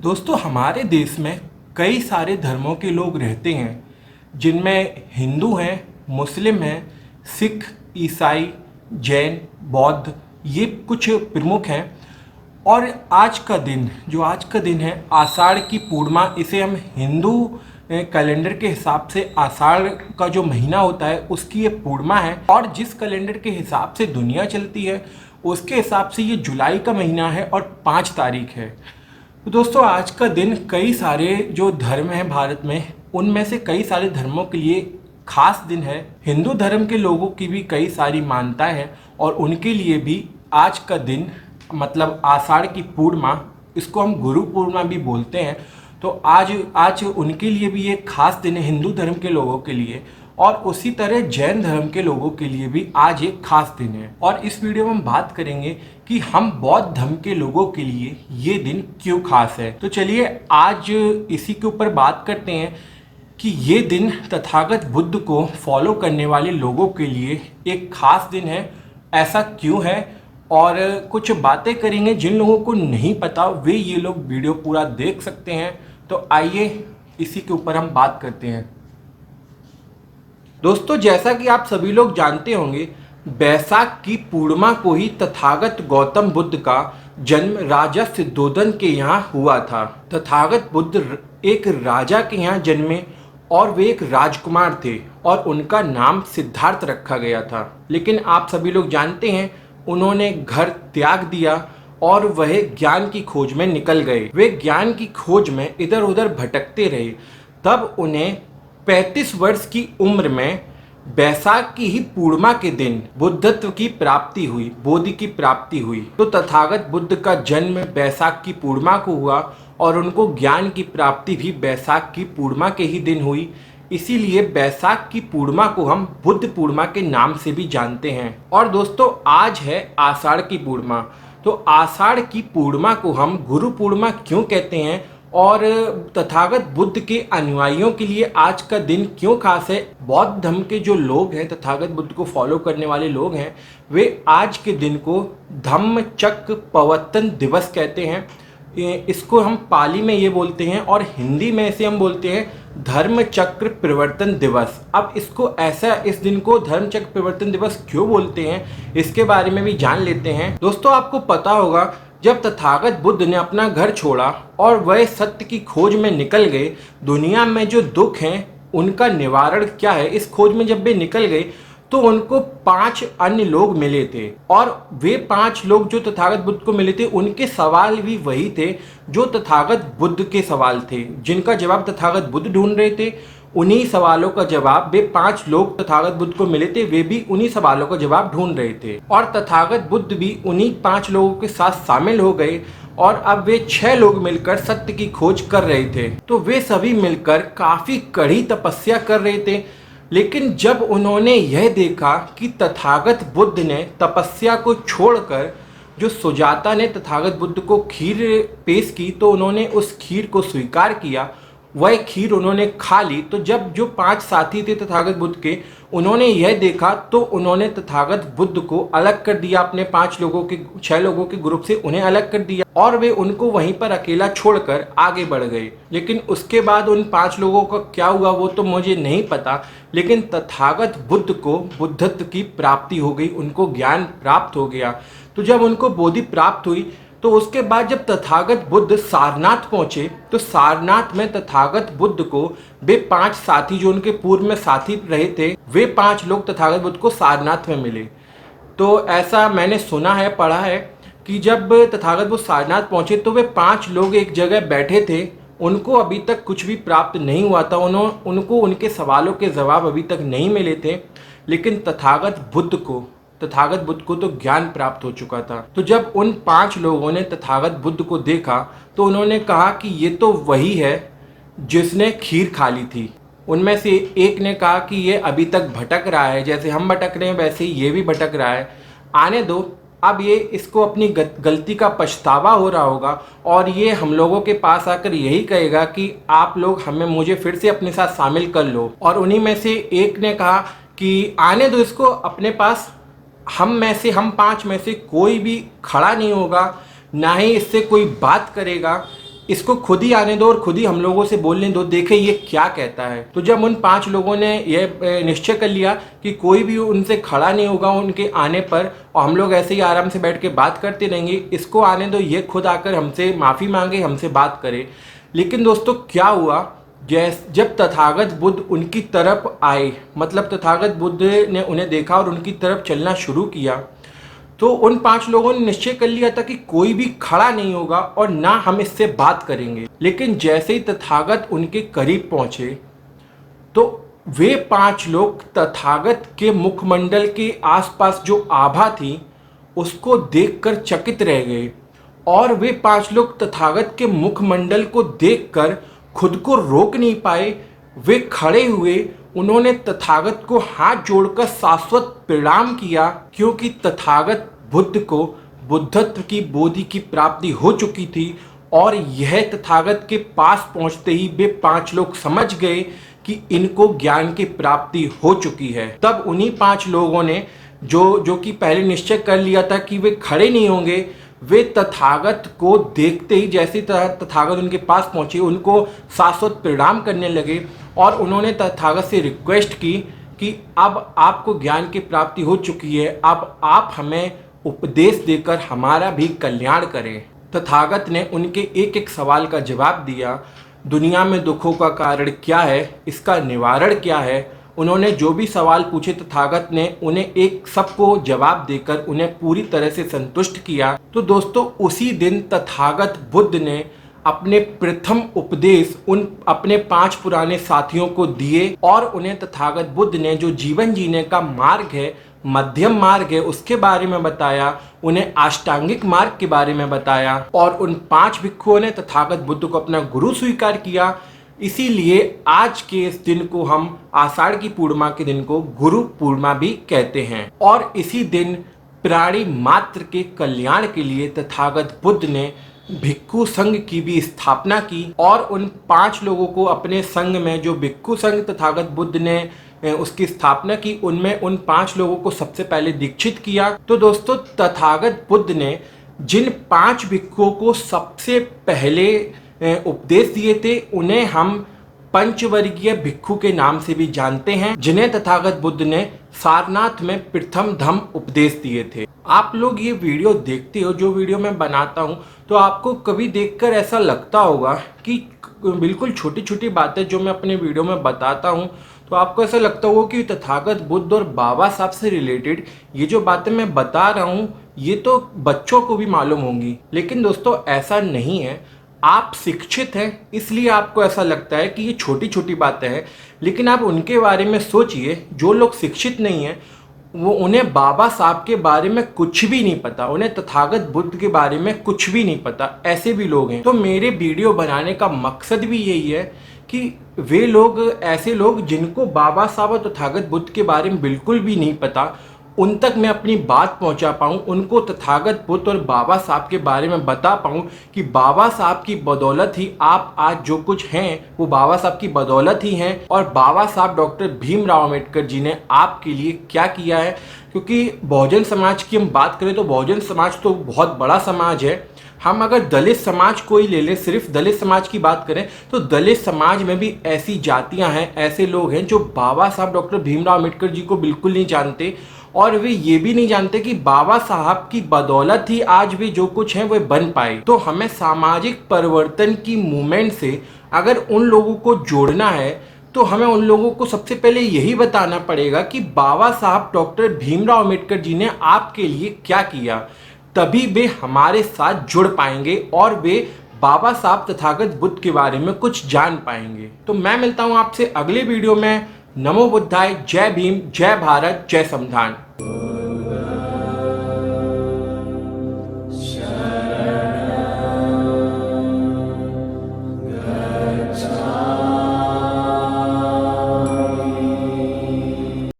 दोस्तों, हमारे देश में कई सारे धर्मों के लोग रहते हैं, जिनमें हिंदू हैं, मुस्लिम हैं, सिख, ईसाई, जैन, बौद्ध, ये कुछ प्रमुख हैं। और आज का दिन है आषाढ़ की पूर्णिमा। इसे हम हिंदू कैलेंडर के हिसाब से आषाढ़ का जो महीना होता है उसकी ये पूर्णिमा है। और जिस कैलेंडर के हिसाब से दुनिया चलती है उसके हिसाब से ये जुलाई का महीना है और 5 तारीख है। तो दोस्तों, आज का दिन कई सारे जो धर्म हैं भारत में, उनमें से कई सारे धर्मों के लिए खास दिन है। हिंदू धर्म के लोगों की भी कई सारी मान्यताएं हैं और उनके लिए भी आज का दिन मतलब आषाढ़ की पूर्णिमा, इसको हम गुरु पूर्णिमा भी बोलते हैं। तो आज उनके लिए भी एक खास दिन है हिंदू धर्म के लोगों के लिए। और उसी तरह जैन धर्म के लोगों के लिए भी आज एक खास दिन है। और इस वीडियो में हम बात करेंगे कि हम बौद्ध धर्म के लोगों के लिए ये दिन क्यों खास है। तो चलिए आज इसी के ऊपर बात करते हैं कि ये दिन तथागत बुद्ध को फॉलो करने वाले लोगों के लिए एक खास दिन है, ऐसा क्यों है। और कुछ बातें करेंगे, जिन लोगों को नहीं पता वे ये लोग वीडियो पूरा देख सकते हैं। तो आइए इसी के ऊपर हम बात करते हैं। दोस्तों, जैसा कि आप सभी लोग जानते होंगे, बैसाख की पूर्णिमा को ही तथागत गौतम बुद्ध का जन्म राजा सिद्धोधन के यहाँ हुआ था। तथागत बुद्ध एक राजा के यहाँ जन्मे और वे एक राजकुमार थे और उनका नाम सिद्धार्थ रखा गया था। लेकिन आप सभी लोग जानते हैं, उन्होंने घर त्याग दिया और वह ज्ञान की खोज में निकल गए। वे ज्ञान की खोज में इधर उधर भटकते रहे। तब उन्हें 35 वर्ष की उम्र में बैसाख की ही पूर्णिमा के दिन बुद्धत्व की प्राप्ति हुई, बोधि की प्राप्ति हुई। तो तथागत बुद्ध का जन्म बैसाख की पूर्णिमा को हुआ और उनको ज्ञान की प्राप्ति भी बैसाख की पूर्णिमा के ही दिन हुई। इसीलिए बैसाख की पूर्णिमा को हम बुद्ध पूर्णिमा के नाम से भी जानते हैं। और दोस्तों, आज है आषाढ़ की पूर्णिमा। तो आषाढ़ की पूर्णिमा को हम गुरु पूर्णिमा क्यों कहते हैं और तथागत बुद्ध के अनुयायियों के लिए आज का दिन क्यों खास है। बौद्ध धर्म के जो लोग हैं, तथागत बुद्ध को फॉलो करने वाले लोग हैं, वे आज के दिन को धम्मचक्र प्रवर्तन दिवस कहते हैं। इसको हम पाली में ये बोलते हैं और हिंदी में इसे हम बोलते हैं धर्मचक्र प्रवर्तन दिवस। अब इस दिन को धर्मचक्र प्रवर्तन दिवस क्यों बोलते हैं, इसके बारे में भी जान लेते हैं। दोस्तों, आपको पता होगा, जब तथागत बुद्ध ने अपना घर छोड़ा और वह सत्य की खोज में निकल गए, दुनिया में जो दुख हैं उनका निवारण क्या है, इस खोज में जब वे निकल गए तो उनको 5 अन्य लोग मिले थे। और वे 5 लोग जो तथागत बुद्ध को मिले थे, उनके सवाल भी वही थे जो तथागत बुद्ध के सवाल थे, जिनका जवाब तथागत बुद्ध ढूंढ रहे थे। उन्हीं सवालों का जवाब वे 5 लोग तथागत बुद्ध को मिले थे, वे भी उन्हीं सवालों का जवाब ढूंढ रहे थे। और तथागत बुद्ध भी उन्हीं 5 लोगों के साथ शामिल हो गए और अब वे 6 लोग मिलकर सत्य की खोज कर रहे थे। तो वे सभी मिलकर काफी कड़ी तपस्या कर रहे थे। लेकिन जब उन्होंने यह देखा कि तथागत बुद्ध ने तपस्या को छोड़कर जो सुजाता ने तथागत बुद्ध को खीर पेश की, तो उन्होंने उस खीर को स्वीकार किया, वह खीर उन्होंने खा ली। तो जब जो 5 साथी थे तथागत बुद्ध के, उन्होंने यह देखा तो उन्होंने तथागत बुद्ध को अलग कर दिया, अपने 6 लोगों के ग्रुप से उन्हें अलग कर दिया और वे उनको वहीं पर अकेला छोड़कर आगे बढ़ गए। लेकिन उसके बाद उन 5 लोगों का क्या हुआ वो तो मुझे नहीं पता। लेकिन तथागत बुद्ध को बुद्धत्व की प्राप्ति हो गई, उनको ज्ञान प्राप्त हो गया। तो जब उनको बोधि प्राप्त हुई तो उसके बाद जब तथागत बुद्ध सारनाथ पहुंचे, तो सारनाथ में तथागत बुद्ध को वे 5 साथी जो उनके पूर्व में साथी रहे थे, वे 5 लोग तथागत बुद्ध को सारनाथ में मिले। तो ऐसा मैंने सुना है, पढ़ा है कि जब तथागत बुद्ध सारनाथ पहुंचे तो वे 5 लोग एक जगह बैठे थे, उनको अभी तक कुछ भी प्राप्त नहीं हुआ था, उनको उनके सवालों के जवाब अभी तक नहीं मिले थे। लेकिन तथागत बुद्ध को तो ज्ञान प्राप्त हो चुका था। तो जब उन 5 लोगों ने तथागत बुद्ध को देखा तो उन्होंने कहा कि ये तो वही है जिसने खीर खा ली थी। उनमें से एक ने कहा कि ये अभी तक भटक रहा है, जैसे हम भटक रहे हैं वैसे ही ये भी भटक रहा है, आने दो, अब ये इसको अपनी गलती का पछतावा हो रहा होगा और ये हम लोगों के पास आकर यही कहेगा कि आप लोग मुझे फिर से अपने साथ शामिल कर लो। और उन्हीं में से एक ने कहा कि आने दो इसको अपने पास, हम 5 में से कोई भी खड़ा नहीं होगा, ना ही इससे कोई बात करेगा, इसको खुद ही आने दो और खुद ही हम लोगों से बोलने दो, देखे ये क्या कहता है। तो जब उन 5 लोगों ने यह निश्चय कर लिया कि कोई भी उनसे खड़ा नहीं होगा उनके आने पर, और हम लोग ऐसे ही आराम से बैठ के बात करते रहेंगे, इसको आने दो, ये खुद आकर हमसे माफ़ी मांगे, हमसे बात करे। लेकिन दोस्तों क्या हुआ, जब तथागत बुद्ध उनकी तरफ आए, मतलब तथागत बुद्ध ने उन्हें देखा और उनकी तरफ चलना शुरू किया, तो उन 5 लोगों ने निश्चय कर लिया था कि कोई भी खड़ा नहीं होगा और ना हम इससे बात करेंगे। लेकिन जैसे ही तथागत उनके करीब पहुंचे तो वे 5 लोग तथागत के मुखमंडल के आसपास जो आभा थी उसको देखकर चकित रह गए, और वे 5 लोग तथागत के मुखमंडल को देखकर खुद को रोक नहीं पाए। वे खड़े हुए, उन्होंने तथागत को हाथ जोड़कर शाश्वत प्रणाम किया, क्योंकि तथागत बुद्ध को बुद्धत्व की बोधि की प्राप्ति हो चुकी थी। और यह तथागत के पास पहुंचते ही वे 5 लोग समझ गए कि इनको ज्ञान की प्राप्ति हो चुकी है। तब उन्हीं 5 लोगों ने जो कि पहले निश्चय कर लिया था कि वे खड़े नहीं होंगे, वे तथागत को देखते ही जैसे तथागत उनके पास पहुंचे उनको शाश्वत प्रणाम करने लगे, और उन्होंने तथागत से रिक्वेस्ट की कि अब आपको ज्ञान की प्राप्ति हो चुकी है, अब आप हमें उपदेश देकर हमारा भी कल्याण करें। तथागत ने उनके एक एक सवाल का जवाब दिया। दुनिया में दुखों का कारण क्या है, इसका निवारण क्या है, उन्होंने जो भी सवाल पूछे तथागत ने उन्हें एक सबको जवाब देकर उन्हें पूरी तरह से संतुष्ट किया। तो दोस्तों उसी दिन तथागत बुद्ध ने अपने प्रथम उपदेश उन अपने 5 पुराने साथियों को दिए, और उन्हें तथागत बुद्ध ने जो जीवन जीने का मार्ग है, मध्यम मार्ग है, उसके बारे में बताया, उन्हें अष्टांगिक मार्ग के बारे में बताया, और उन 5 भिक्षुओं ने तथागत बुद्ध को अपना गुरु स्वीकार किया। इसीलिए आज के इस दिन को हम आषाढ़ की पूर्णिमा के दिन को गुरु पूर्णिमा भी कहते हैं। और इसी दिन प्राणी मात्र के कल्याण के लिए तथागत बुद्ध ने भिक्खु संघ की भी स्थापना की, और उन 5 लोगों को अपने संघ में, जो भिक्खु संघ तथागत बुद्ध ने उसकी स्थापना की, उनमें उन 5 लोगों को सबसे पहले दीक्षित किया। तो दोस्तों तथागत बुद्ध ने जिन 5 भिक्षुओं को सबसे पहले उपदेश दिए थे उन्हें हम पंचवर्गीय भिक्षु के नाम से भी जानते हैं, जिन्हें तथागत बुद्ध ने सारनाथ में प्रथम धम्म उपदेश दिए थे। आप लोग ये वीडियो देखते हो, जो वीडियो मैं बनाता हूँ, तो आपको कभी देखकर ऐसा लगता होगा कि बिल्कुल छोटी छोटी बातें जो मैं अपने वीडियो में बताता हूँ, तो आपको ऐसा लगता होगा कि तथागत बुद्ध और बाबा साहब से रिलेटेड ये जो बातें मैं बता रहा हूँ ये तो बच्चों को भी मालूम होंगी। लेकिन दोस्तों ऐसा नहीं है। आप शिक्षित हैं इसलिए आपको ऐसा लगता है कि ये छोटी छोटी बातें हैं, लेकिन आप उनके बारे में सोचिए जो लोग शिक्षित नहीं हैं, वो उन्हें बाबा साहब के बारे में कुछ भी नहीं पता, उन्हें तथागत बुद्ध के बारे में कुछ भी नहीं पता, ऐसे भी लोग हैं। तो मेरे वीडियो बनाने का मकसद भी यही है कि वे लोग, ऐसे लोग जिनको बाबा साहब और तथागत बुद्ध के बारे में बिल्कुल भी नहीं पता, उन तक मैं अपनी बात पहुंचा पाऊं, उनको तथागत बुद्ध और बाबा साहब के बारे में बता पाऊं कि बाबा साहब की बदौलत ही आप आज जो कुछ हैं वो बाबा साहब की बदौलत ही हैं, और बाबा साहब डॉक्टर भीमराव अंबेडकर जी ने आपके लिए क्या किया है। क्योंकि बहुजन समाज की हम बात करें तो बहुजन समाज तो बहुत बड़ा समाज है। हम अगर दलित समाज को ही ले लें, सिर्फ दलित समाज की बात करें, तो दलित समाज में भी ऐसी जातियां हैं, ऐसे लोग हैं जो बाबा साहब डॉक्टर भीमराव अंबेडकर जी को बिल्कुल नहीं जानते, और वे ये भी नहीं जानते कि बाबा साहब की बदौलत ही आज वे जो कुछ हैं वे बन पाए। तो हमें सामाजिक परिवर्तन की मूवमेंट से अगर उन लोगों को जोड़ना है तो हमें उन लोगों को सबसे पहले यही बताना पड़ेगा कि बाबा साहब डॉक्टर भीमराव अंबेडकर जी ने आपके लिए क्या किया, तभी वे हमारे साथ जुड़ पाएंगे और वे बाबा साहब तथागत बुद्ध के बारे में कुछ जान पाएंगे। तो मैं मिलता हूं आपसे अगले वीडियो में। नमो बुद्धाय, जय भीम, जय भारत, जय संविधान।